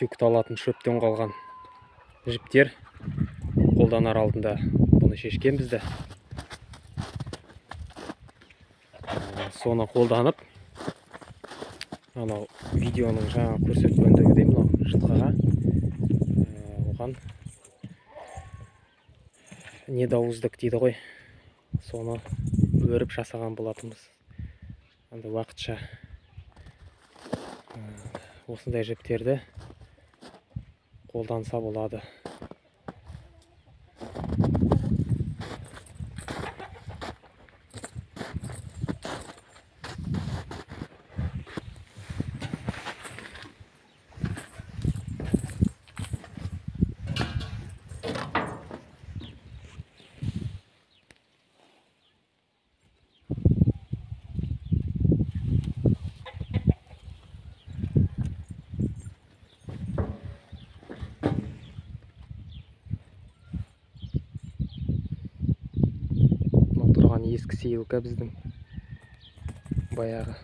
тюкті алатын шөптен қалған жіптер қолданар алдында бұны шешкенбіз де. Соны қолданып, анау видеоның жаңа көрсеткендегідей мынау жылқыға оған недауыздық дейді ғой, соны өріп жасаған болатынбыз. Енді уақытша осындай жіптерді қолданса болады. Тұрған ескі сейілка біздің баяғы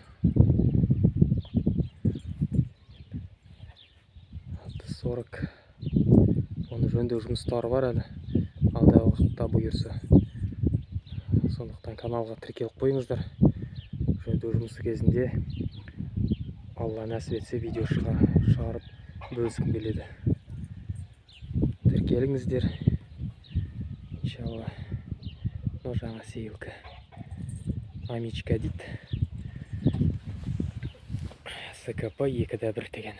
40 оны жөндеу жұмыстары бар әлі, алдағы уақытта бұйырса. Сондықтан каналға тіркеліп қойыңыздар. Жөндеу жұмысы кезінде Алла нәсіп етсе видео шығарып бөліскім келеді. Тіркеліңіздер. Иншалла. Но жаңа сейілкі. Амичка дейді. СКП 2-1 деген.